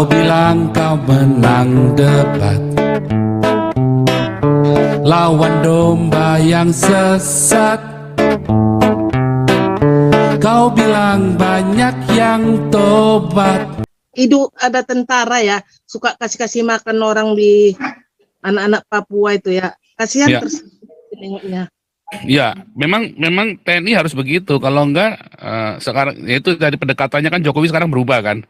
Kau bilang kau menang debat, lawan domba yang sesat. Kau bilang banyak yang tobat. Itu ada tentara ya, suka kasih makan orang di anak-anak Papua itu ya. Kasihan Ya. nengoknya. Ya, memang TNI harus begitu. Kalau enggak, sekarang itu dari pendekatannya kan Jokowi sekarang berubah kan.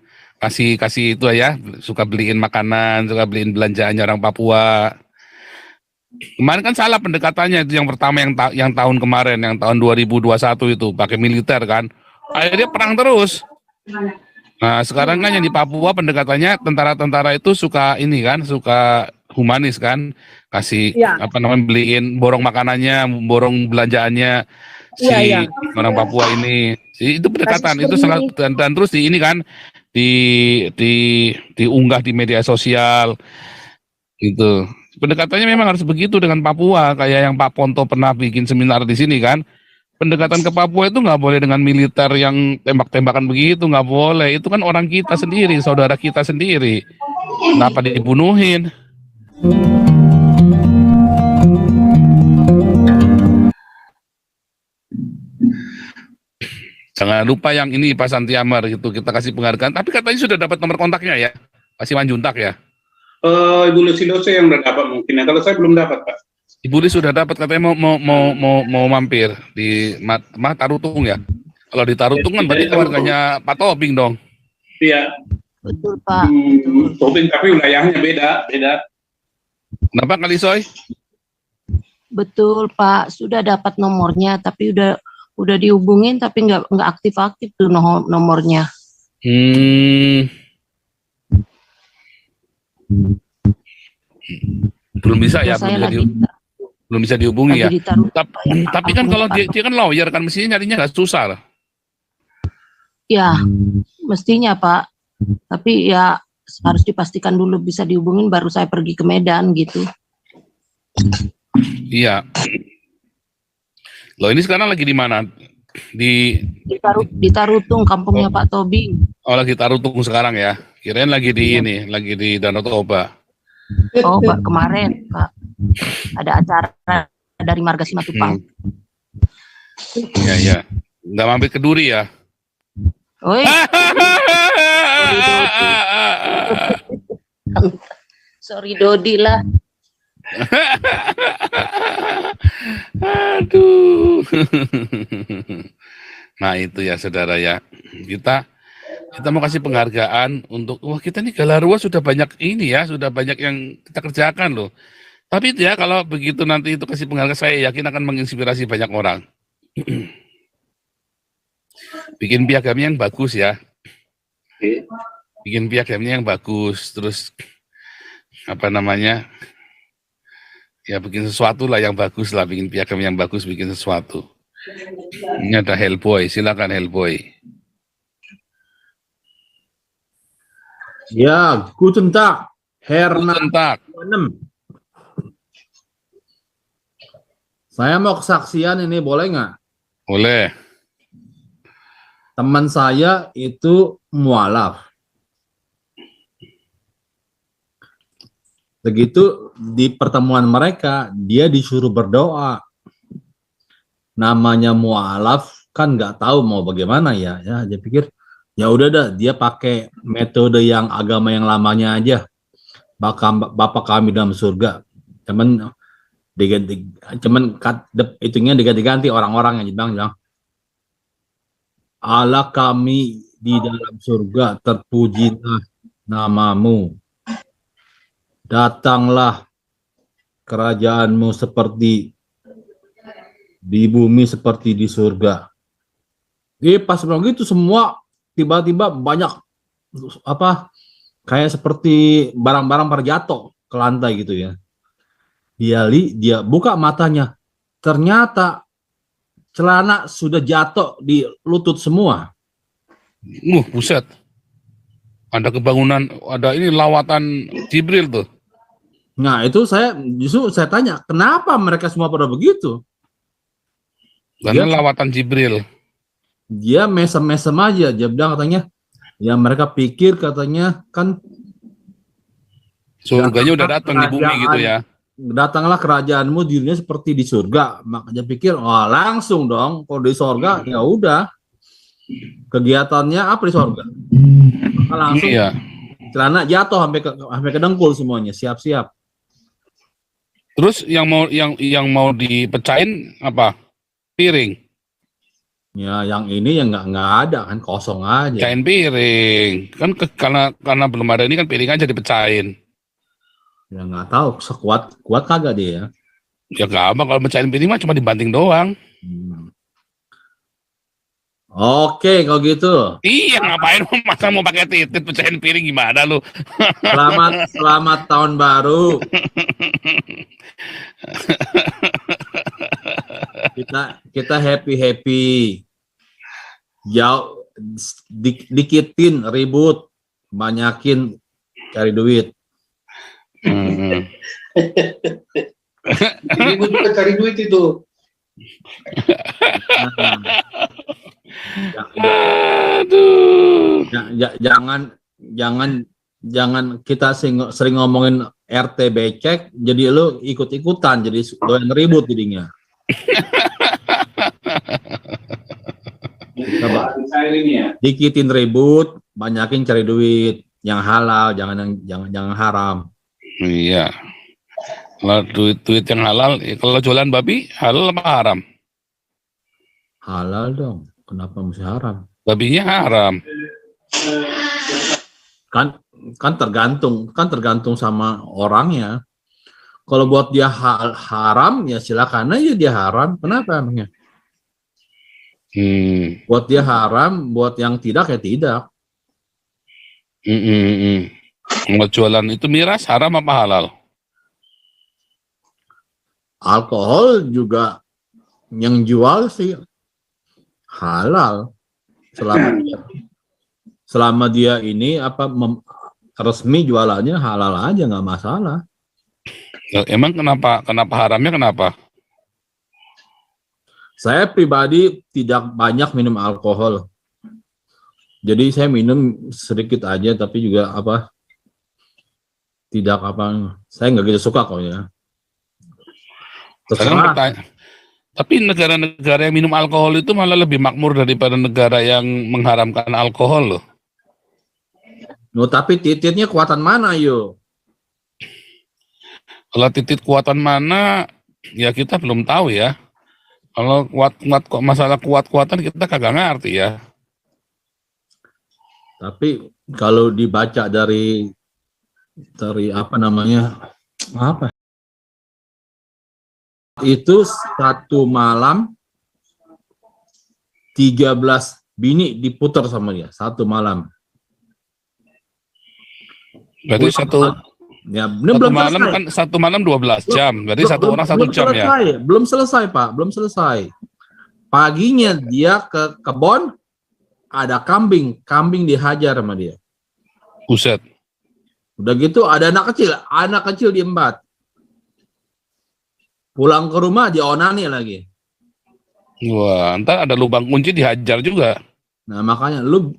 Kasih itu ya, suka beliin makanan, suka beliin belanjaannya orang Papua. Kemarin kan salah pendekatannya itu yang pertama yang tahun kemarin, yang tahun 2021 itu pakai militer kan. Akhirnya perang terus. Nah, sekarang kan yang di Papua pendekatannya tentara-tentara itu suka ini kan, suka humanis kan, kasih Ya. beliin borong makanannya, borong belanjaannya Iya, iya. si orang Papua ini. Itu pendekatan Kasus itu berdiri. sangat dan terus di ini kan di di diunggah di media sosial gitu. Pendekatannya memang harus begitu dengan Papua, kayak yang Pak Ponto pernah bikin seminar di sini kan. Pendekatan ke Papua itu nggak boleh dengan militer yang tembak-tembakan begitu, nggak boleh. Itu kan orang kita sendiri, saudara kita sendiri. Kenapa dibunuhin? Jangan lupa yang ini Pak Santiamar gitu, kita kasih penghargaan. Tapi katanya sudah dapat nomor kontaknya ya, Pak Simanjuntak ya. Ibu Lucy yang udah dapat mungkin ya. Kalau saya belum dapat, Pak. Ibu Lis sudah dapat, katanya mau mampir di Tarutung ya. Kalau di Tarutung kan berarti keluarganya Pak Tobing dong. Iya. Betul Pak. Tobing tapi wilayahnya beda. Kenapa kali Soy? Betul Pak, sudah dapat nomornya tapi udah dihubungin tapi nggak aktif tuh nomornya. Belum bisa ya, belum bisa dihubungi ya. Tapi kan kalau dia kan lawyer kan mestinya nyarinya nggak susah. Ya, mestinya Pak. Tapi ya harus dipastikan dulu bisa dihubungin baru saya pergi ke Medan gitu. Iya. Loh ini sekarang lagi di mana? Di Tarutung, kampungnya Pak Tobing. Oh, lagi Tarutung sekarang ya. Kirain lagi di ini, lagi di Danau Toba. Oh Pak, kemarin Pak ada acara dari Marga Simatupang. Iya. Nggak mampir ke Duri ya? Oi. Sorry Dodi lah. Aduh. Nah itu ya saudara ya. Kita mau kasih penghargaan untuk, wah kita nih Galarua sudah banyak ini ya, sudah banyak yang kita kerjakan loh. Tapi itu ya kalau begitu nanti itu kasih penghargaan, saya yakin akan menginspirasi banyak orang. Bikin piagamnya yang bagus ya. Bikin piagamnya yang bagus, terus apa namanya, ya bikin sesuatu lah yang bagus lah, bikin piagam yang bagus, bikin sesuatu. Ini ada Hellboy, silakan Hellboy. Ya, guten Tag, Herr Guten Tag. Saya mau kesaksian ini, boleh nggak? Boleh. Teman saya itu mualaf. Begitu di pertemuan mereka, dia disuruh berdoa. Namanya mualaf kan nggak tahu mau bagaimana ya. Dia pikir ya udah dah, dia pakai metode yang agama yang lamanya aja. Bapak kami dalam surga. Cuman itunya diganti-ganti orang-orang yang bilang Allah kami di dalam surga, terpujilah namamu. Datanglah kerajaanmu seperti di bumi seperti di surga. Jadi pas bilang gitu semua tiba-tiba banyak kayak seperti barang-barang terjatuh ke lantai gitu ya. Dia buka matanya, ternyata celana sudah jatuh di lutut semua. Buset. Ada kebangunan, ada ini lawatan Jibril tuh. Nah itu saya tanya, kenapa mereka semua pada begitu? Karena lawatan Jibril. Dia mesem-mesem aja, dia bilang katanya, ya mereka pikir katanya kan Surganya udah datang di bumi gitu ya. Datanglah kerajaanmu, dirinya seperti di surga. Makanya pikir, oh langsung dong, kalau di surga ya udah. Kegiatannya apa di surga? Maka langsung Iya. celana jatuh sampai ke dengkul semuanya, siap-siap. Terus yang mau dipecahin apa? Piring. Ya, yang ini yang nggak ada kan, kosong aja. Pecahin piring. Kan karena belum ada ini kan piring aja dipecahin. Ya nggak tahu, kuat kagak dia. Ya gak apa, kalau pecahin piring mah cuma dibanting doang. Oke, kalau gitu. Iya, ngapain masa mau pakai titit pecahin piring, gimana lu? Selamat tahun baru. Kita happy. Jauh dikitin ribut, banyakin cari duit. Ini gue juga cari duit itu. Aduh. Jangan kita sering ngomongin RT becek, jadi lu ikut-ikutan, jadi doyan ribut jadinya. Coba dikitin ribut, banyakin cari duit yang halal, jangan haram. Iya. Kalau duit yang halal, kalau jualan babi halal apa haram? Halal dong, kenapa mesti haram? Babinya haram. Kan tergantung sama orangnya. Kalau buat dia haram ya silakan aja dia haram. Kenapa emangnya? Buat dia haram, buat yang tidak ya tidak. Kalau jualan itu miras haram apa halal? Alkohol juga yang jual sih halal selama dia ini resmi jualannya halal aja, nggak masalah. Emang kenapa haramnya kenapa? Saya pribadi tidak banyak minum alkohol, jadi saya minum sedikit aja, tapi juga saya nggak gitu suka kok ya. Tapi negara-negara yang minum alkohol itu malah lebih makmur daripada negara yang mengharamkan alkohol loh. Tapi tititnya kuatan mana yuk? Kalau titit kuatan mana, ya kita belum tahu ya. Kalau masalah kuat-kuatan kita kagak ngerti ya. Tapi kalau dibaca dari itu satu malam 13 bini diputar sama dia satu malam. Berarti satu malam kan 12 jam. Berarti satu orang 1 jam ya. Belum selesai Pak, belum selesai. Paginya dia ke kebun, ada kambing dihajar sama dia. Buset. Udah gitu ada anak kecil diembat. Pulang ke rumah dionani lagi. Wah, ntar ada lubang kunci dihajar juga. Nah makanya lu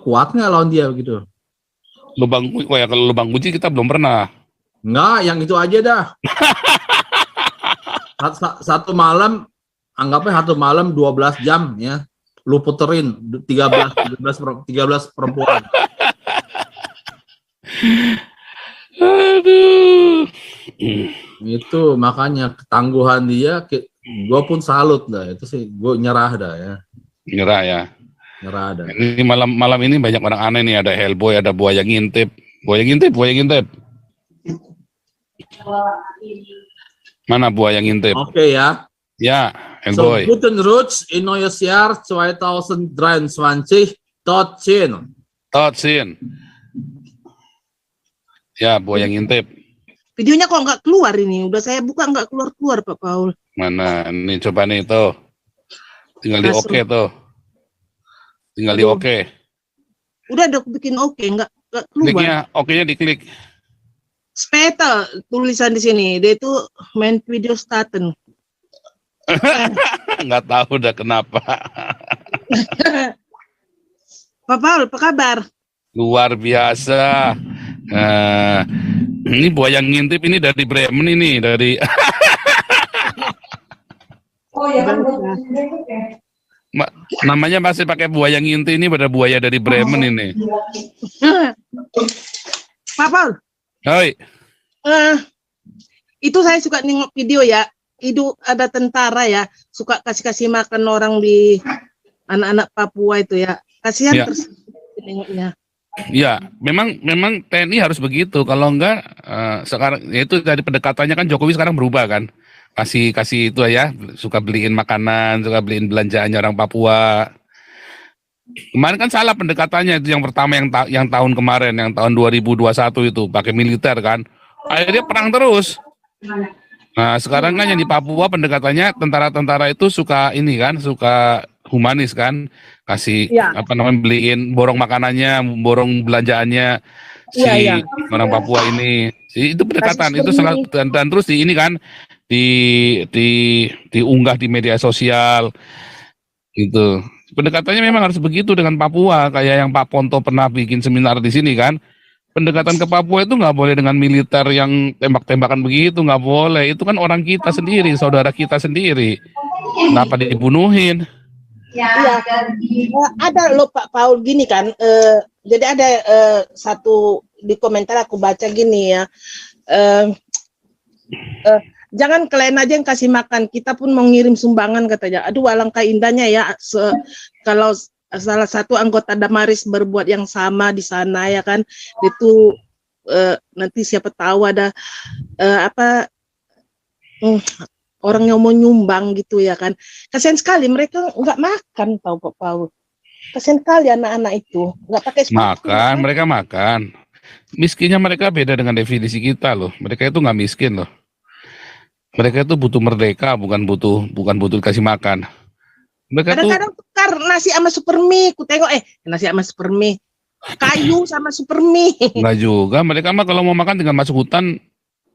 kuat nggak lawan dia begitu? Kalau lubang kunci kita belum pernah. Nggak, yang itu aja dah. Satu malam, anggapnya 12 jam ya. Lu puterin 13 perempuan. Aduh. Itu makanya ketangguhan dia, gue pun salut dah. Itu sih gue nyerah dah ya. Nyerah ya. Nyerah dah. Ini malam ini banyak orang aneh nih, ada Hellboy, ada buaya ngintip. Mana buaya ngintip? Oke ya. Ya, Hellboy. So, guten Rutsch in neues Jahr 2023. Totsin. Ya, buaya ngintip. Videonya kok nggak keluar ini? Udah saya buka nggak keluar Pak Paul. Mana? Ini coba nih tuh. Tinggal di oke tuh. Tinggal di oke. Udah bikin oke, nggak keluar. Kliknya, oke-nya diklik. Speta tulisan di sini. Dia itu main video starten. Nggak tahu udah kenapa. Pak Paul, apa kabar? Luar biasa. Eh, ini buaya ngintip ini dari Bremen ini dari namanya masih pakai buaya ngintip ini pada buaya dari Bremen ini. Pak Paul, Hoi, itu saya suka nengok video ya. Itu ada tentara ya, suka kasih makan orang di anak-anak Papua itu ya. Kasihan Ya. terus nengoknya. ya memang TNI harus begitu. Kalau enggak sekarang ya itu dari pendekatannya kan Jokowi sekarang berubah kan. Kasih itu ya, suka beliin makanan, suka beliin belanjaannya orang Papua. Kemarin kan salah pendekatannya itu yang pertama yang tahun kemarin, yang tahun 2021 itu pakai militer kan. Akhirnya perang terus. Nah, sekarang kan yang di Papua pendekatannya tentara-tentara itu suka ini kan, suka humanis kan, kasih Ya. apa namanya beliin borong makanannya, borong belanjaannya si Iya, iya. orang Papua ini. Itu pendekatan Kasih itu salah seperti dan terus di ini kan di di diunggah di media sosial gitu. Pendekatannya memang harus begitu dengan Papua, kayak yang Pak Ponto pernah bikin seminar di sini kan. Pendekatan ke Papua itu nggak boleh dengan militer yang tembak-tembakan begitu, nggak boleh. Itu kan orang kita sendiri, saudara kita sendiri. Kenapa dibunuhin? Iya, ada loh Pak Paul gini kan. Jadi ada satu di komentar aku baca gini ya. Jangan kalian aja yang kasih makan, kita pun mau ngirim sumbangan katanya. Aduh, alangkah indahnya ya. Kalau salah satu anggota Damaris berbuat yang sama di sana ya kan, itu nanti siapa tahu ada orang yang mau nyumbang gitu ya kan. Kasihan sekali mereka nggak makan, tahu Pak Paul. Kasihan sekali anak-anak itu nggak pakai sepatu. Makan, mereka makan. Miskinnya mereka beda dengan definisi kita loh. Mereka itu nggak miskin loh. Mereka itu butuh merdeka, bukan butuh dikasih makan. Mereka tuh Kadang-kadang tukar nasi sama supermie, ku tengok nasi sama supermie, kayu sama supermie. nggak juga. Mereka mah kalau mau makan tinggal masuk hutan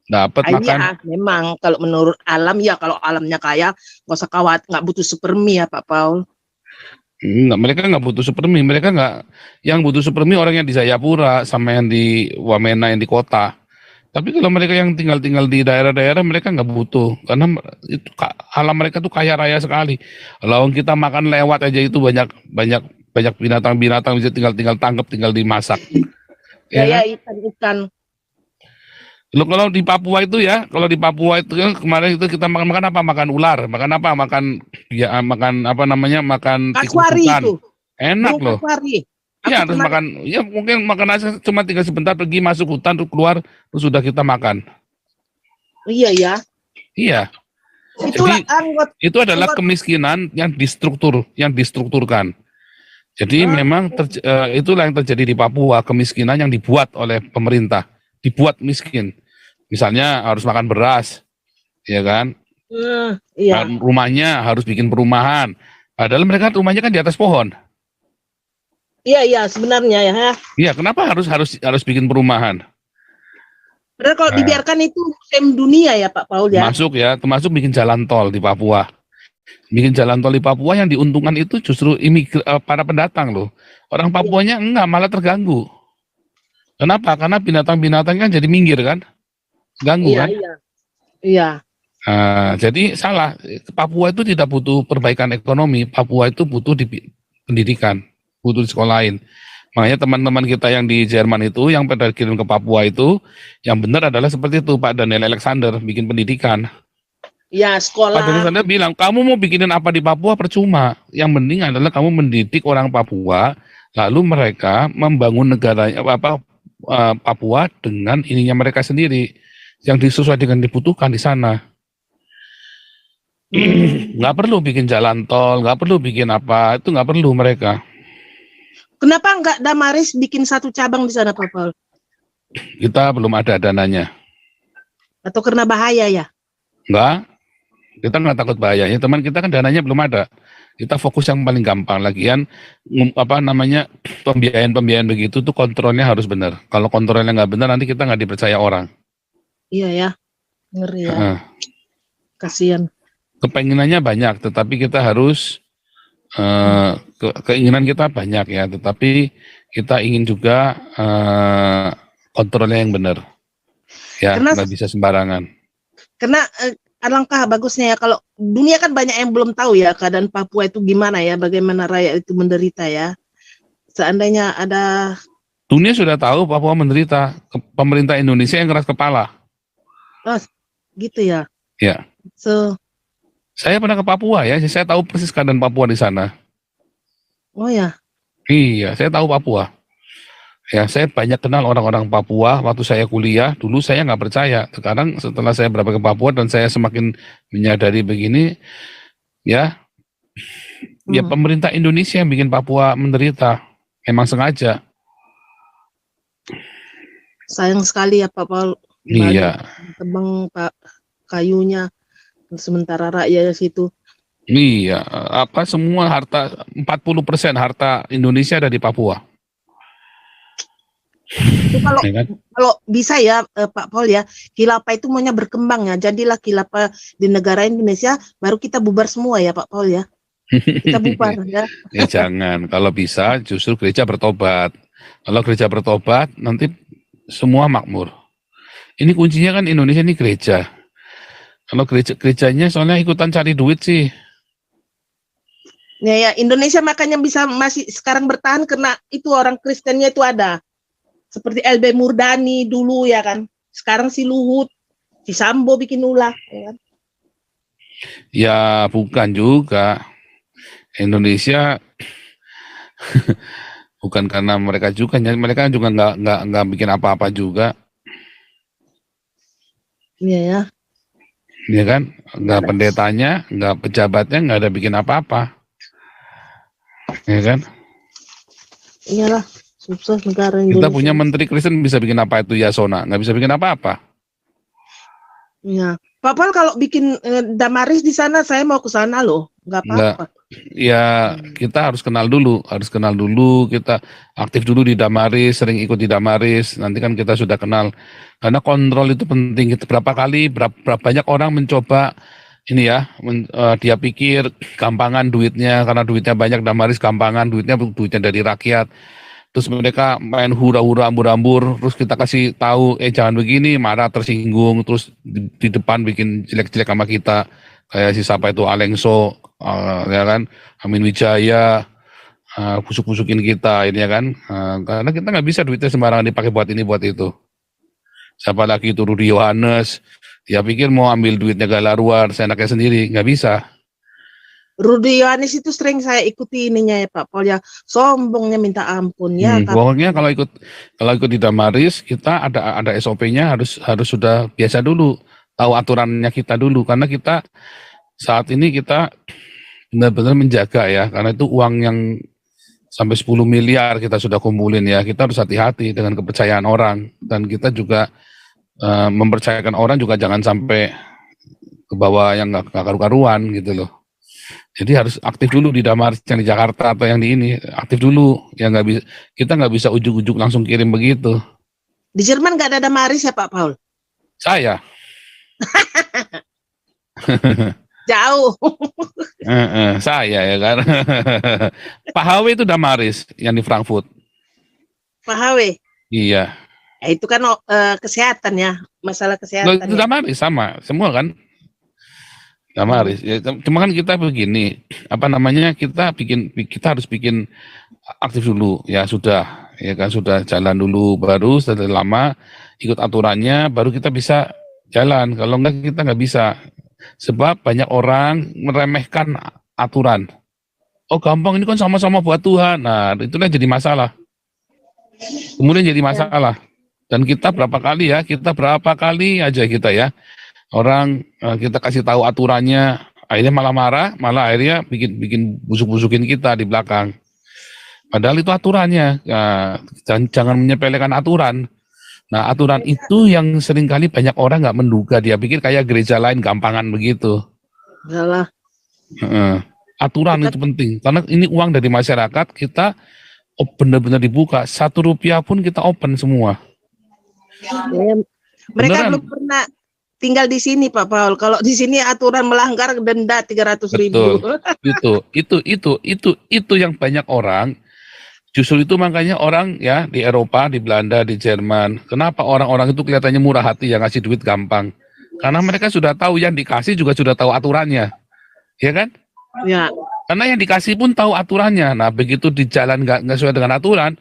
dapat makan. Iya, memang kalau menurut alam ya, kalau alamnya kaya nggak usah khawatir, nggak butuh supermie ya Pak Paul. Enggak, mereka nggak butuh supermie. Mereka nggak, yang butuh supermie orang yang di Jayapura sama yang di Wamena yang di kota. Tapi kalau mereka yang tinggal di daerah-daerah mereka nggak butuh karena itu alam mereka tuh kaya raya sekali. Kalau kita makan lewat aja itu banyak binatang-binatang bisa tinggal tangkap, tinggal dimasak. Ya kan? Ya ikan-ikan. Loh, kalau di Papua itu ya, kan kemarin itu kita makan apa? Makan ular, makan apa? Makan apa namanya? Makan tikus Kasuari hutan. itu. Enak Burung loh. kasuari. Iya, Aku harus pernah- makan. Ya mungkin makan aja cuma tinggal sebentar pergi masuk hutan terus keluar terus sudah kita makan. Iya ya. Iya. Itulah Jadi anggota. itu adalah kemiskinan yang distrukturkan. Jadi memang itulah yang terjadi di Papua, kemiskinan yang dibuat oleh pemerintah, dibuat miskin. Misalnya harus makan beras, ya kan? Iya. Rumahnya harus bikin perumahan. Padahal mereka rumahnya kan di atas pohon. Iya sebenarnya ya. Iya, kenapa harus bikin perumahan? Padahal kalau dibiarkan itu sem dunia ya Pak Paul ya. Termasuk bikin jalan tol di Papua. Bikin jalan tol di Papua yang diuntungkan itu justru para pendatang loh. Orang Papuanya enggak, malah terganggu. Kenapa? Karena binatang-binatang kan jadi minggir kan? Ganggu kan? Iya. Jadi salah. Papua itu tidak butuh perbaikan ekonomi. Papua itu butuh pendidikan, butuh disekolahin. Makanya teman-teman kita yang di Jerman itu, yang pada kirim ke Papua itu, yang benar adalah seperti itu Pak Daniel Alexander, bikin pendidikan. Ya sekolah. Pak Daniel Alexander bilang, kamu mau bikinin apa di Papua percuma. Yang penting adalah kamu mendidik orang Papua, lalu mereka membangun negara Papua dengan ininya mereka sendiri, yang sesuai dengan dibutuhkan di sana. Nggak perlu bikin jalan tol, nggak perlu bikin apa, itu nggak perlu mereka. Kenapa enggak Damaris bikin satu cabang di sana Pak Paul? Kita belum ada dananya. Atau karena bahaya ya? Enggak, kita nggak takut bahayanya. Teman kita kan dananya belum ada. Kita fokus yang paling gampang. Lagian pembiayaan begitu tuh kontrolnya harus benar. Kalau kontrolnya nggak benar nanti kita nggak dipercaya orang. Iya ya. Ngeri ya. Kasihan. Kepenginannya banyak, tetapi kita harus keinginan kita banyak ya. Tetapi kita ingin juga kontrolnya yang benar. Ya, Karena- nggak bisa sembarangan. Karena alangkah bagusnya ya kalau dunia kan banyak yang belum tahu ya keadaan Papua itu gimana ya, bagaimana rakyat itu menderita ya. Seandainya ada Dunia sudah tahu Papua menderita. Pemerintah Indonesia yang keras kepala. gitu ya. Ya. So, Saya pernah ke Papua ya, saya tahu persis keadaan Papua di sana. oh ya, Iya, saya tahu Papua. Ya, saya banyak kenal orang-orang Papua waktu saya kuliah. Dulu saya nggak percaya. Sekarang setelah saya berapa ke Papua dan saya semakin menyadari begini, ya, ya pemerintah Indonesia yang bikin Papua menderita. Emang sengaja. sayang sekali ya Pak Paul. Iya, Tebang Pak kayunya, sementara rakyat situ. iya. Apa semua harta 40% harta Indonesia ada di Papua. Itu kalau Ya kan? kalau bisa ya Pak Paul ya, khilafah itu maunya berkembang ya. Jadilah khilafah di negara Indonesia, baru kita bubar semua ya Pak Paul ya. Kita bubar ya. Ya jangan. Kalau bisa justru gereja bertobat. Kalau gereja bertobat nanti semua makmur. Ini kuncinya kan Indonesia ini gereja. Kalau gerejanya soalnya ikutan cari duit sih. Ya, Indonesia makanya bisa masih sekarang bertahan karena itu orang Kristennya itu ada. Seperti LB Murdani dulu ya kan. Sekarang si Luhut, si Sambo bikin ulah ya kan. Ya bukan juga. Indonesia bukan karena mereka juga, mereka juga nggak bikin apa-apa juga, Iya ya. ya kan? Nggak pendetanya, nggak pejabatnya, nggak ada bikin apa-apa, ya kan? Iyalah, sukses negara Kita Indonesia. punya menteri Kristen bisa bikin apa itu Yasona, nggak bisa bikin apa-apa. Iya. Pak Paul kalau bikin Damaris di sana saya mau ke sana loh. Enggak apa-apa. Ya kita harus kenal dulu, kita aktif dulu di Damaris, sering ikut di Damaris, nanti kan kita sudah kenal. Karena kontrol itu penting. Berapa banyak orang mencoba ini ya, dia pikir gampangan duitnya, karena duitnya banyak Damaris gampangan, duitnya dari rakyat. Terus mereka main hura-hura ambur-ambur, terus kita kasih tahu, jangan begini, marah, tersinggung, terus di depan bikin jelek-jelek sama kita, kayak si siapa itu Alengso, ya kan, Amin Wijaya, busuk-busukin kita, ini ya kan, karena kita nggak bisa duitnya sembarangan dipakai buat ini buat itu. Siapa lagi itu Rudi Yohanes, dia pikir mau ambil duitnya Galaruar, seenaknya sendiri, nggak bisa. Rudi Yohanes itu sering saya ikuti ininya ya Pak Paul ya. Sombongnya minta ampun ya. Pokoknya kalau ikut di Damaris kita ada SOP-nya harus sudah biasa dulu, tahu aturannya kita dulu, karena kita saat ini kita benar-benar menjaga ya, karena itu uang yang sampai 10 miliar kita sudah kumpulin ya, kita harus hati-hati dengan kepercayaan orang, dan kita juga mempercayakan orang juga jangan sampai ke bawah yang nggak karu-karuan gitu loh. Jadi harus aktif dulu di Damaris yang di Jakarta atau yang di ini, aktif dulu. Ya nggak bisa, kita nggak bisa ujuk-ujuk langsung kirim begitu. Di Jerman nggak ada Damaris ya Pak Paul? Saya. Jauh. Saya ya kan. Pak HW itu Damaris yang di Frankfurt. Pak HW. Iya. Itu kan kesehatan ya, masalah Loh, kesehatan. itu Ya. Damaris sama, semua kan. Damaris. Ya, cuma kan kita begini, apa namanya, kita harus bikin aktif dulu. Ya sudah, ya kan, sudah jalan dulu, baru setelah lama ikut aturannya, baru kita bisa jalan. Kalau enggak kita nggak bisa. Sebab banyak orang meremehkan aturan. Oh gampang, ini kan sama-sama buat Tuhan. Nah itulah jadi masalah. Kemudian jadi masalah. Dan kita berapa kali aja kita ya. Orang kita kasih tahu aturannya, akhirnya malah marah, malah akhirnya bikin busuk-busukin kita di belakang. Padahal itu aturannya, jangan menyepelekan aturan. Nah aturan itu yang seringkali banyak orang nggak menduga, dia pikir kayak gereja lain gampangan begitu. Salah. Aturan itu penting, karena ini uang dari masyarakat, kita benar-benar dibuka, Rp1 pun kita open semua. Ya, mereka Beneran. belum pernah tinggal di sini Pak Paul. Kalau di sini aturan melanggar denda 300.000. Itu yang banyak orang Justru itu makanya orang ya di Eropa, di Belanda, di Jerman, kenapa orang-orang itu kelihatannya murah hati yang ngasih duit gampang? Karena mereka sudah tahu yang dikasih juga sudah tahu aturannya, ya kan? Ya, Karena yang dikasih pun tahu aturannya. Nah begitu di jalan nggak sesuai dengan aturan,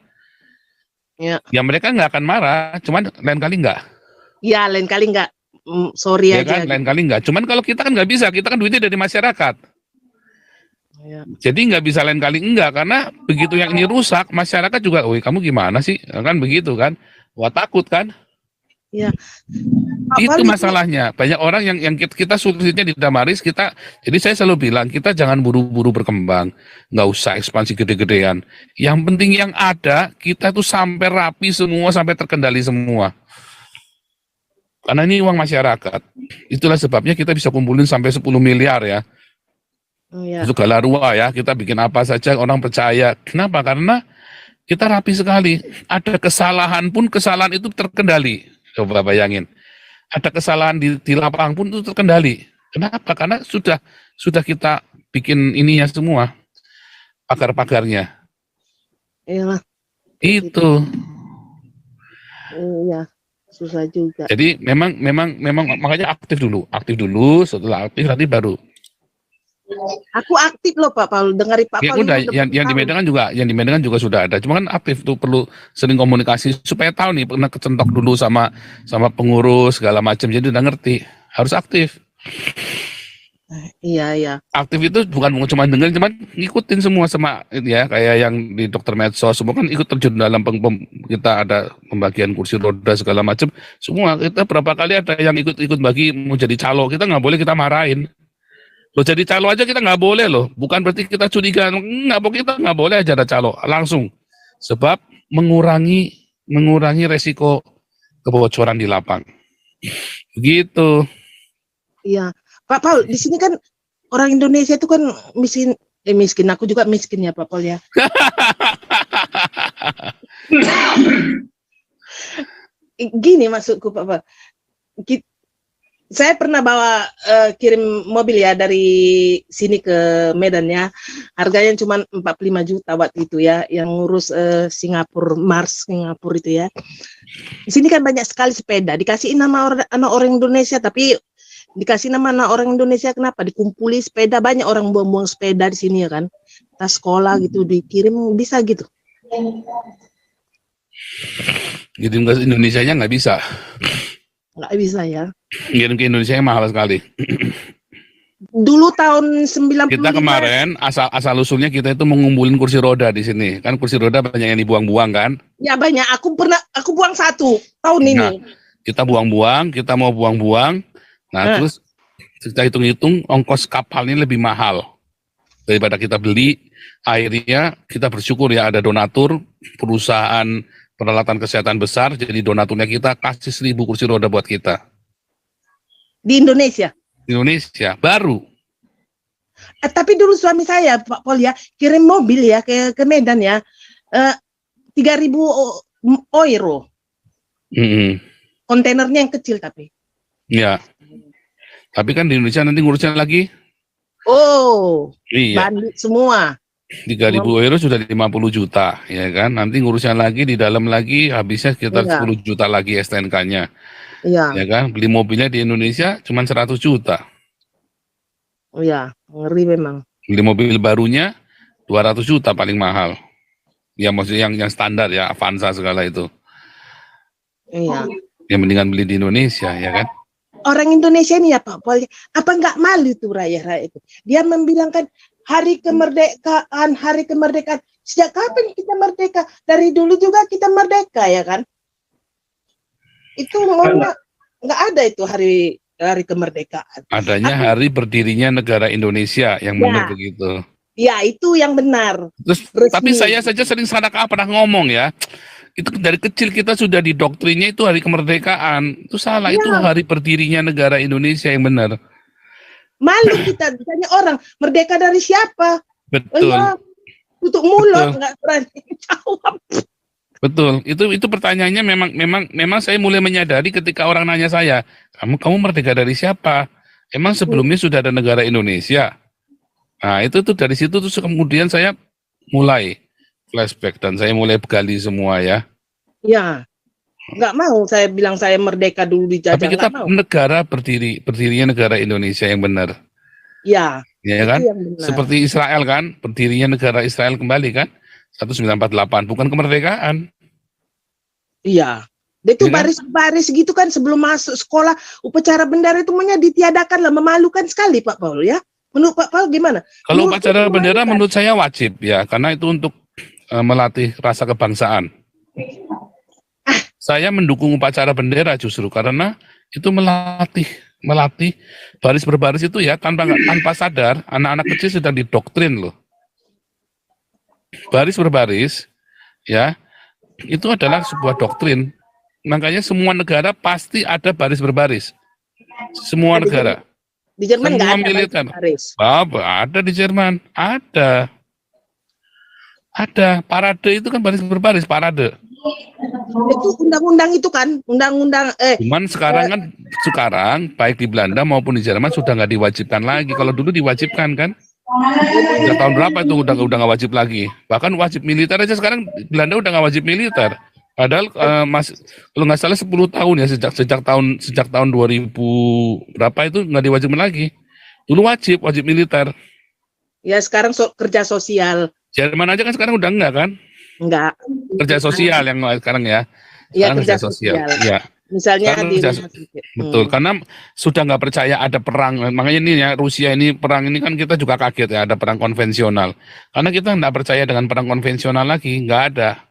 ya, ya mereka nggak akan marah, cuman lain kali nggak, ya lain kali nggak. Sorry ya aja. kan? Lain kali nggak. Cuman kalau kita kan nggak bisa, kita kan duitnya dari masyarakat. Ya. Jadi nggak bisa lain kali enggak, karena begitu yang ini rusak, masyarakat juga, woi kamu gimana sih? Kan begitu kan? Wah takut kan? Itu Paling- masalahnya. Banyak orang yang kita sulitnya di Damaris, jadi saya selalu bilang, kita jangan buru-buru berkembang. Nggak usah ekspansi gede-gedean. Yang penting yang ada, kita tuh sampai rapi semua, sampai terkendali semua. Karena ini uang masyarakat. Itulah sebabnya kita bisa kumpulin sampai 10 miliar ya. Ya. Itu galarua ya, kita bikin apa saja orang percaya. Kenapa? Karena kita rapi sekali. Ada kesalahan pun kesalahan itu terkendali. Coba bayangin. Ada kesalahan di lapangan pun itu terkendali. Kenapa? Karena sudah kita bikin ininya semua. Pagar-pagarnya. Iyalah. Itu. Iya, susah juga. Jadi memang makanya aktif dulu, setelah aktif nanti baru. Aku aktif loh Pak Paul, dengari Pak Ya Paul. udah, ini yang di Medan kan juga sudah ada. Cuma kan aktif tuh perlu sering komunikasi supaya tahu nih pernah kecentok dulu sama pengurus segala macam. Jadi udah ngerti, harus aktif. Iya. Aktif itu bukan cuma dengerin, cuma ngikutin semua sama ya kayak yang di dokter medsos semua kan ikut terjun dalam kita ada pembagian kursi roda segala macam. Semua kita berapa kali ada yang ikut bagi mau jadi calo, kita nggak boleh kita marahin. Lo jadi calo aja kita nggak boleh loh, bukan berarti kita curiga, kita nggak boleh aja ada calo langsung, sebab mengurangi resiko kebocoran di lapang, begitu. Iya, Pak Paul, di sini kan orang Indonesia itu kan miskin, aku juga miskin ya Pak Paul ya. Gini maksudku Pak Paul, saya pernah bawa kirim mobil ya dari sini ke Medan ya, harganya cuma 45 juta waktu itu ya, yang ngurus Singapura itu ya. Di sini kan banyak sekali sepeda, dikasih nama anak orang Indonesia, tapi dikasih nama anak orang Indonesia kenapa? Dikumpuli sepeda, banyak orang buang-buang sepeda di sini ya kan, tas sekolah gitu dikirim bisa gitu. Jadi ke Indonesianya nggak bisa. Nggak bisa ya. Ngirim ke Indonesia mahal sekali. Dulu tahun 95 Kita kemarin asal usulnya kita itu mengumpulin kursi roda di sini. Kan kursi roda banyak yang dibuang-buang kan? ya banyak, aku buang 1 tahun ini. Nah, kita mau buang-buang. Nah, terus kita hitung-hitung ongkos kapal ini lebih mahal daripada kita beli. Akhirnya kita bersyukur ya ada donatur perusahaan peralatan kesehatan besar, jadi donaturnya kita kasih 1.000 kursi roda buat kita. Di Indonesia. Baru. Tapi dulu suami saya Pak Pol ya kirim mobil ya ke Medan ya, 3.000 euro. Kontainernya yang kecil tapi. Ya. Tapi kan di Indonesia nanti ngurusnya lagi. Oh, Iya. bandit semua. 3.000 euro sudah 50 juta, ya kan? Nanti ngurusnya lagi di dalam lagi habisnya sekitar Iya. 10 juta lagi STNK-nya, Iya, ya kan? Beli mobilnya di Indonesia cuma 100 juta. iya, ngeri memang. Beli mobil barunya 200 juta paling mahal. Ya maksudnya yang standar ya, Avanza segala itu. Iya. Ya mendingan beli di Indonesia, ya kan? Orang Indonesia ini ya Pak Pol, apa nggak malu tuh rakyat itu? Dia membilangkan hari kemerdekaan. Sejak kapan kita merdeka? Dari dulu juga kita merdeka ya kan? Itu nggak ada itu hari kemerdekaan. Adanya hari berdirinya negara Indonesia yang benar begitu. Ya itu yang benar. Terus, Resmi. tapi saya saja sering pernah ngomong ya, itu dari kecil kita sudah didoktrinnya itu hari kemerdekaan. Itu salah, Ya. itu hari berdirinya negara Indonesia yang benar. Malu kita ditanya orang merdeka dari siapa? Betul. Oh ya, tutup mulut Betul. nggak berani jawab. Betul. Itu pertanyaannya memang saya mulai menyadari ketika orang nanya saya, kamu merdeka dari siapa? Emang sebelumnya sudah ada negara Indonesia? Nah, itu tuh dari situ tuh kemudian saya mulai flashback dan saya mulai gali semua ya. Ya, nggak mau saya bilang saya merdeka dulu dijajah, Tapi kita nggak mau. negara berdirinya negara Indonesia yang benar. Ya, Ya itu kan? yang benar. Seperti Israel kan, berdirinya negara Israel kembali kan? 1948, bukan kemerdekaan. Iya. Itu Iya kan? baris-baris gitu kan sebelum masuk sekolah, upacara bendera itu maunya ditiadakan lah, memalukan sekali Pak Paul ya. Menurut Pak Paul gimana? Kalau Menurut upacara saya bendera memalukan. menurut saya wajib ya, karena itu untuk melatih rasa kebangsaan. Saya mendukung upacara bendera justru karena itu melatih baris berbaris itu ya tanpa sadar anak-anak kecil sedang didoktrin loh. Baris berbaris ya itu adalah sebuah doktrin. Makanya semua negara pasti ada baris berbaris. Semua Di negara. Di Jerman nggak Semua ada militer. baris. Ada di Jerman. Ada. Parade itu kan baris berbaris, parade. Itu undang-undang itu kan, undang-undang Cuman sekarang baik di Belanda maupun di Jerman sudah nggak diwajibkan lagi. Kalau dulu diwajibkan kan? Sejak tahun berapa itu udah nggak wajib lagi. Bahkan wajib militer aja sekarang Belanda udah nggak wajib militer. Padahal kalau nggak salah 10 tahun ya sejak tahun 2000 berapa itu nggak diwajibkan lagi. Dulu wajib militer. ya sekarang kerja sosial. Jerman aja kan sekarang udah enggak kan? Enggak. Kerja sosial yang sekarang ya. Iya, Sekarang kerja sosial. Ya. Misalnya Sekarang di kerja rumah sakit. Betul, karena sudah nggak percaya ada perang. Makanya ini ya, Rusia ini perang ini kan kita juga kaget ya, ada perang konvensional. Karena kita nggak percaya dengan perang konvensional lagi, nggak ada.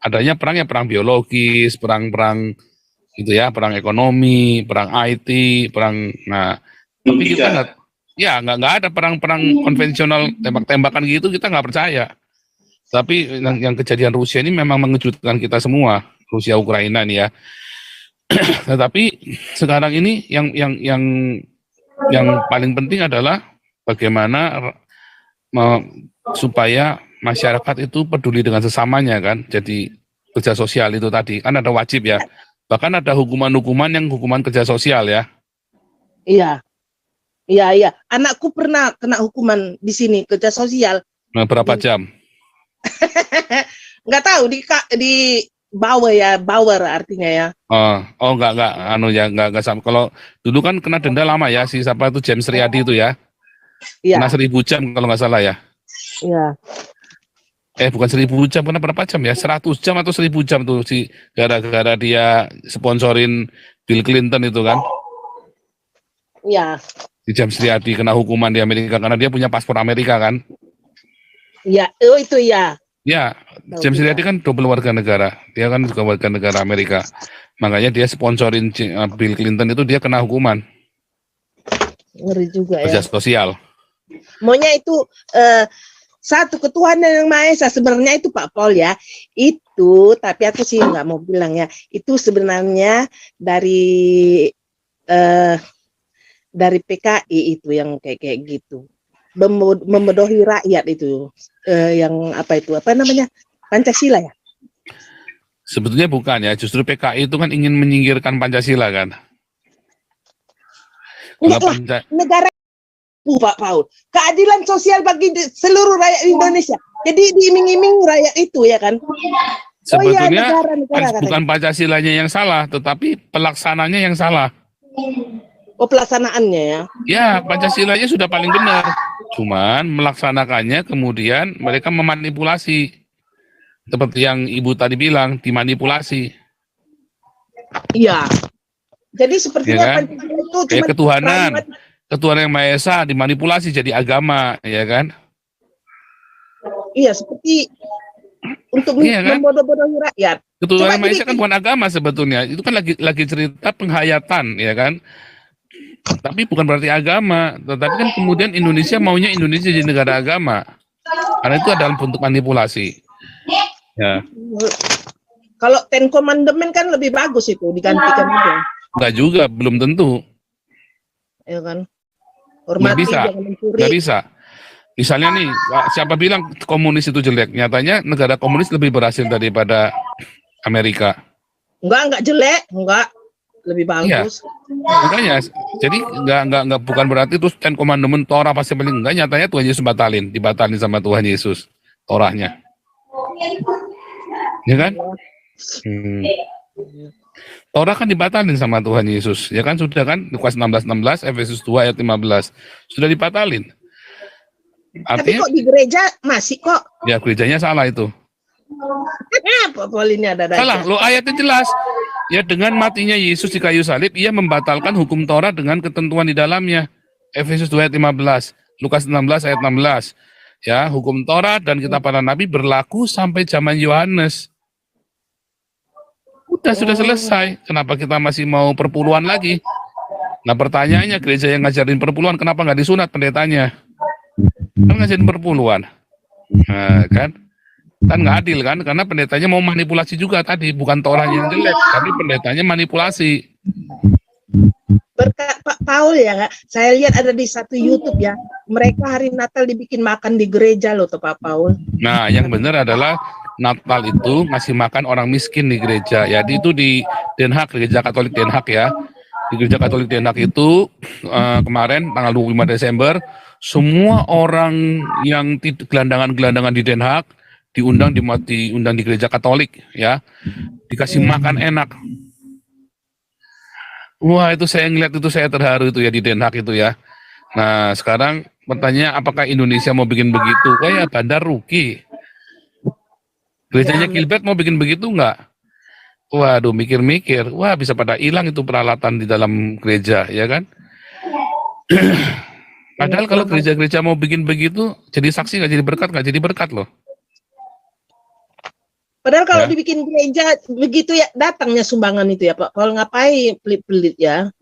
Adanya perang ya perang biologis, perang-perang gitu ya, perang ekonomi, perang IT, perang. Nah, tapi kita nggak ada perang-perang konvensional tembak-tembakan gitu, kita nggak percaya. Tapi yang kejadian Rusia ini memang mengejutkan kita semua, Rusia Ukraina nih ya. Tetapi sekarang ini yang paling penting adalah bagaimana supaya masyarakat itu peduli dengan sesamanya kan. Jadi kerja sosial itu tadi kan ada wajib ya. Bahkan ada hukuman-hukuman yang hukuman kerja sosial ya. Iya. Iya. Anakku pernah kena hukuman di sini kerja sosial. Nah, berapa jam? Nggak tahu di Bauer artinya ya. Enggak sama. Kalau dulu kan kena denda lama ya, si siapa itu James Riyadi itu ya. Iya. Kena 1000 jam kalau nggak salah ya. Iya. Bukan 1000 jam, kena berapa jam ya? 100 jam atau 1000 jam tuh si gara-gara dia sponsorin Bill Clinton itu kan. Iya. Si James Riyadi kena hukuman di Amerika karena dia punya paspor Amerika kan. Iya, itu ya. Ya, James Riyadi kan double warga negara. Dia kan juga warga negara Amerika. Makanya dia sponsorin Bill Clinton itu dia kena hukuman. Ngeri juga ya. Kerja sosial. Maunya itu satu ketuhanan yang Maha Esa sebenarnya itu Pak Paul ya. Itu tapi aku sih nggak mau bilang ya. Itu sebenarnya dari PKI itu yang kayak gitu. Membodohi rakyat itu. Yang apa namanya? Pancasila ya? Sebetulnya bukan ya, justru PKI itu kan ingin menyingkirkan Pancasila kan. Enggak lah, negara Pak Paul. Keadilan sosial bagi seluruh rakyat Indonesia. Jadi diiming-iming rakyat itu ya kan. Sebetulnya negara, bukan Pancasilanya yang salah, tetapi pelaksananya yang salah. Oh, pelaksanaannya ya. Ya, Pancasilanya sudah paling benar. Cuman melaksanakannya kemudian mereka memanipulasi. Seperti yang Ibu tadi bilang, dimanipulasi. Iya. Jadi sepertinya Ya kan? Pancasila itu Kayak ketuhanan yang Maha Esa dimanipulasi jadi agama, ya kan? Iya, seperti untuk Iya kan? membodoh-bodohi rakyat. Ketuhanan yang Maha Esa kan bukan agama sebetulnya. Itu kan lagi cerita penghayatan, ya kan? Tapi bukan berarti agama, tetapi kan kemudian Indonesia maunya Indonesia jadi negara agama. Karena itu adalah bentuk manipulasi. Ya. Kalau Ten Commandment kan lebih bagus itu digantikan aja. Enggak juga, belum tentu. Ya kan? Hormati, bisa. jangan mencuri. Nggak bisa. Misalnya nih, siapa bilang komunis itu jelek? Nyatanya negara komunis lebih berhasil daripada Amerika. Enggak jelek, enggak. Lebih bagus. Makanya, jadi nggak bukan berarti terus Ten Commandment Torah pasti paling enggak. Nyatanya Tuhan Yesus dibatalin sama Tuhan Yesus Torahnya. Ya kan? Torah kan dibatalin sama Tuhan Yesus, ya kan, sudah kan, Lukas 16:16, Efesus 2 ayat 15 sudah dibatalin. Tapi Artinya kok di gereja masih kok. ya gerejanya salah itu. Pak Paul ini ada Salah, lo ayatnya jelas. Ya dengan matinya Yesus di kayu salib, ia membatalkan hukum Torah dengan ketentuan di dalamnya. Efesus 2 ayat 15, Lukas 16 ayat 16. Ya, hukum Torah dan kitab para nabi berlaku sampai zaman Yohanes. Sudah selesai. Kenapa kita masih mau perpuluhan lagi? Nah pertanyaannya, gereja yang ngajarin perpuluhan, kenapa nggak disunat pendetanya? Kan ngajarin perpuluhan. Nah, kan nggak adil kan, karena pendetanya mau manipulasi juga tadi, bukan Torahnya yang jelek, tapi pendetanya manipulasi. Berkat Pak Paul ya Kak, saya lihat ada di satu YouTube ya, mereka hari Natal dibikin makan di gereja loh tuh Pak Paul. Nah yang benar adalah Natal itu ngasih makan orang miskin di gereja, ya itu di Den Haag, gereja Katolik Den Haag ya. Di gereja Katolik Den Haag itu kemarin tanggal 25 Desember, semua orang yang gelandangan-gelandangan di Den Haag diundang di gereja Katolik ya, dikasih makan enak. Wah itu saya ngeliat itu saya terharu itu ya di Den Haag itu ya. Nah sekarang pertanyaan, apakah Indonesia mau bikin begitu? Wah ya bandar rugi. Gerejanya Gilbert mau bikin begitu nggak? Waduh mikir-mikir, wah bisa pada hilang itu peralatan di dalam gereja ya kan? Padahal kalau gereja-gereja mau bikin begitu, jadi saksi nggak jadi berkat loh. Padahal kalau Ya. dibikin gereja begitu ya datangnya sumbangan itu ya Pak. Kalau ngapain pelit-pelit ya?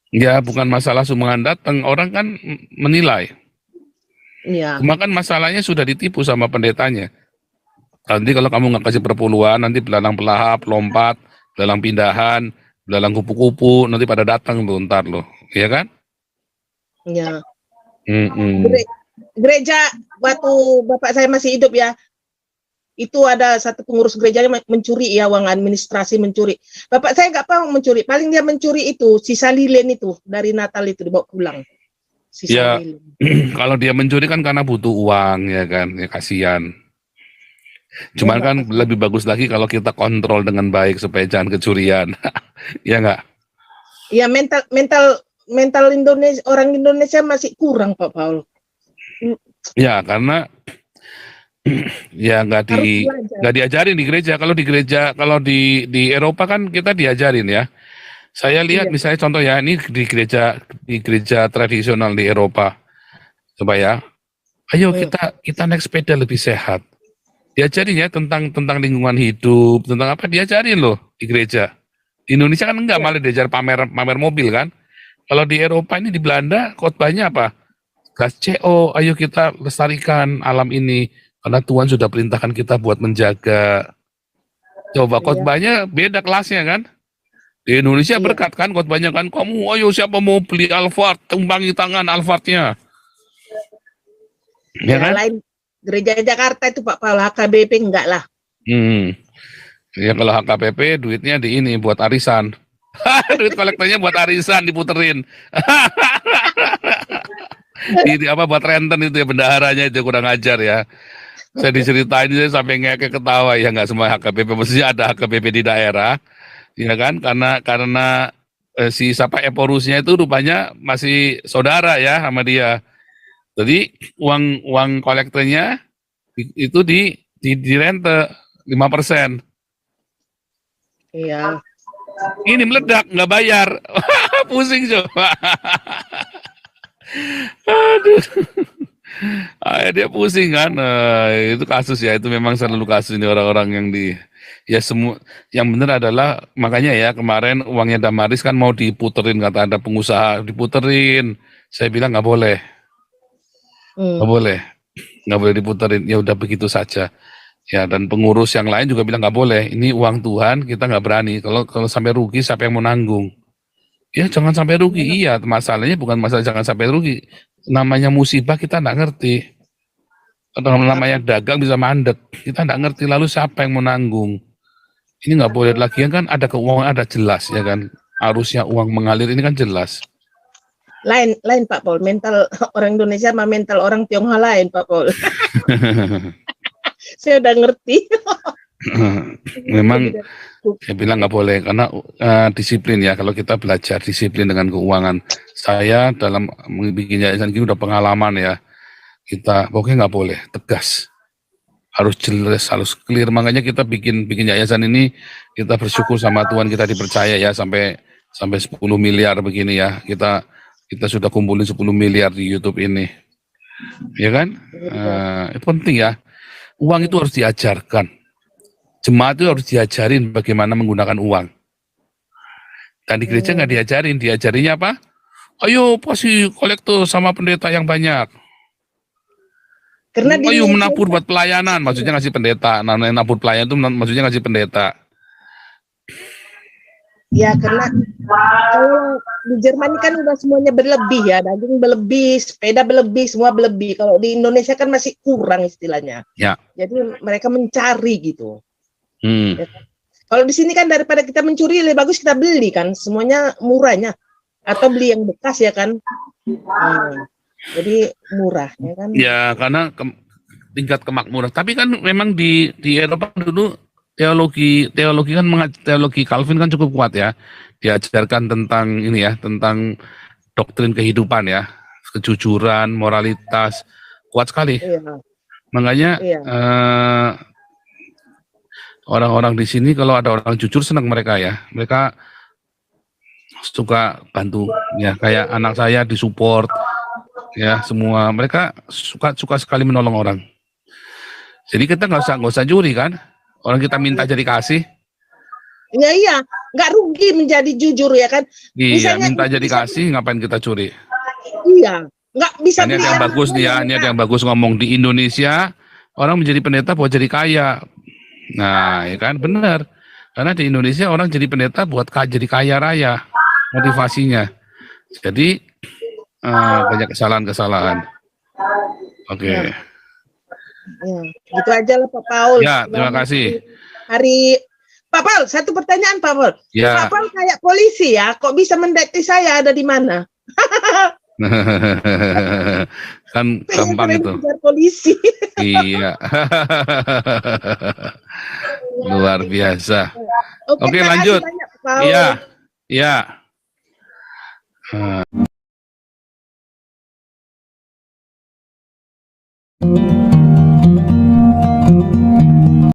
Ya bukan masalah sumbangan datang, orang kan menilai. Iya. Cuma kan masalahnya sudah ditipu sama pendetanya. Nanti kalau kamu nggak kasih perpuluhan, nanti belalang pelahap, lompat, belalang pindahan, belalang kupu-kupu, nanti pada datang tuh ntar loh, ya kan? Iya. Mm-mm. Gereja waktu bapak saya masih hidup ya, itu ada satu pengurus gerejanya mencuri ya, uang administrasi mencuri. Bapak saya nggak mau mencuri, paling dia mencuri itu sisa lilin itu dari Natal itu dibawa pulang. Sisa Ya. lilin. Kalau dia mencuri kan karena butuh uang ya kan, ya kasihan. Cuman kan lebih bagus lagi kalau kita kontrol dengan baik supaya jangan kecurian, ya nggak? Ya mental Indonesia, orang Indonesia masih kurang Pak Paul. Ya karena ya nggak diajarin di gereja. Kalau di Eropa kan kita diajarin ya. Saya lihat misalnya contoh ya, ini di gereja tradisional di Eropa. Coba ya. Ayo kita naik sepeda lebih sehat. Diajarin ya tentang lingkungan hidup, tentang apa diajarin loh di gereja. Di Indonesia kan enggak, malah diajar pamer mobil kan. Kalau di Eropa ini, di Belanda khotbahnya apa? Gas CO, ayo kita lestarikan alam ini karena Tuhan sudah perintahkan kita buat menjaga. Coba khotbahnya beda kelasnya kan. Di Indonesia berkat kan khotbahnya kan, kamu ayo siapa mau beli Alphard, tumbangi tangan Alphardnya. Ya kan? Lain gereja Jakarta itu Pak Paul, HKBP enggak lah. Ya kalau HKBP duitnya di ini buat arisan. Duit kolektornya buat arisan diputerin. Ini apa buat renten itu ya, bendaharanya itu kurang ajar ya. Saya diceritain saya sampai ngekek ketawa ya, nggak semua HKBP, mestinya ada HKBP di daerah. Ya kan, karena si siapa Eporusnya itu rupanya masih saudara ya sama dia. Jadi uang kolektornya itu di rente 5%. Iya. Ini meledak nggak bayar, pusing coba. Aduh, dia pusing kan. Itu kasus ya, itu memang selalu kasus ini orang-orang yang ya semua yang benar adalah makanya ya kemarin uangnya Damaris kan mau diputerin, kata ada pengusaha diputerin. Saya bilang nggak boleh. Nggak boleh diputerin, ya udah begitu saja ya. Dan pengurus yang lain juga bilang nggak boleh, ini uang Tuhan, kita nggak berani, kalau sampai rugi siapa yang mau nanggung. Ya jangan sampai rugi. Iya, masalahnya bukan masalah jangan sampai rugi, namanya musibah kita nggak ngerti, atau namanya dagang bisa mandek, kita nggak ngerti, lalu siapa yang mau nanggung. Ini nggak boleh lagi kan, ada keuangan, ada jelas ya kan, arusnya uang mengalir ini kan jelas. Lain Pak Paul, mental orang Indonesia sama mental orang Tionghoa lain Pak Paul. Saya udah ngerti. Memang saya bilang nggak boleh karena disiplin ya. Kalau kita belajar disiplin dengan keuangan, saya dalam bikin yayasan gini udah pengalaman ya. Kita pokoknya nggak boleh, tegas, harus jelas, harus clear. Makanya kita bikin yayasan ini, kita bersyukur sama Tuhan kita dipercaya ya sampai 10 miliar begini ya. Kita sudah kumpulin 10 miliar di YouTube ini, ya kan? Itu penting ya. Uang itu harus diajarkan. Jemaat itu harus diajarin bagaimana menggunakan uang. Dan di gereja nggak diajarin, diajarinya apa? Ayo pasti kolektor sama pendeta yang banyak. Karena di Ayo menabur buat pelayanan, maksudnya ngasih pendeta. Nah, nabur pelayan itu maksudnya ngasih pendeta. ya karena kalau di Jerman kan udah semuanya berlebih ya, daging berlebih, sepeda berlebih, semua berlebih. Kalau di Indonesia kan masih kurang istilahnya. Ya. Jadi mereka mencari gitu. Hmm. Ya kan? Kalau di sini kan daripada kita mencuri lebih bagus kita beli kan, semuanya murahnya. Atau beli yang bekas ya kan. Jadi murah ya kan. Ya karena tingkat kemakmuran. Tapi kan memang di Eropa dulu teologi kan teologi Calvin kan cukup kuat ya. Diajarkan tentang ini ya, tentang doktrin kehidupan ya, kejujuran, moralitas, kuat sekali. Iya. Makanya Iya. orang-orang di sini kalau ada orang jujur senang mereka ya. Mereka suka bantu ya, kayak anak saya disupport ya, semua mereka suka sekali menolong orang. Jadi kita nggak usah curi kan. Orang kita minta jadi kasih. Iya, nggak rugi menjadi jujur ya kan. Iya, Misalnya, minta jadi kasih, ngapain kita curi? Iya, nggak bisa. Ini ada yang bagus nih ya, ini ada yang bagus ngomong di Indonesia, orang menjadi pendeta buat jadi kaya. Nah, ya kan benar. Karena di Indonesia orang jadi pendeta buat jadi kaya raya, motivasinya. Jadi banyak kesalahan-kesalahan. Oke. Ya, gitu aja lah Pak Paul. Ya, terima kasih. Hari Pak Paul, satu pertanyaan Pak Paul. Ya. Pak Paul kayak polisi ya, kok bisa mendeteksi saya ada di mana? Kan gampang Saya itu. kejar polisi. Iya. Luar biasa. Oke, makasih lanjut. banyak, Pak Paul. Iya. Iya.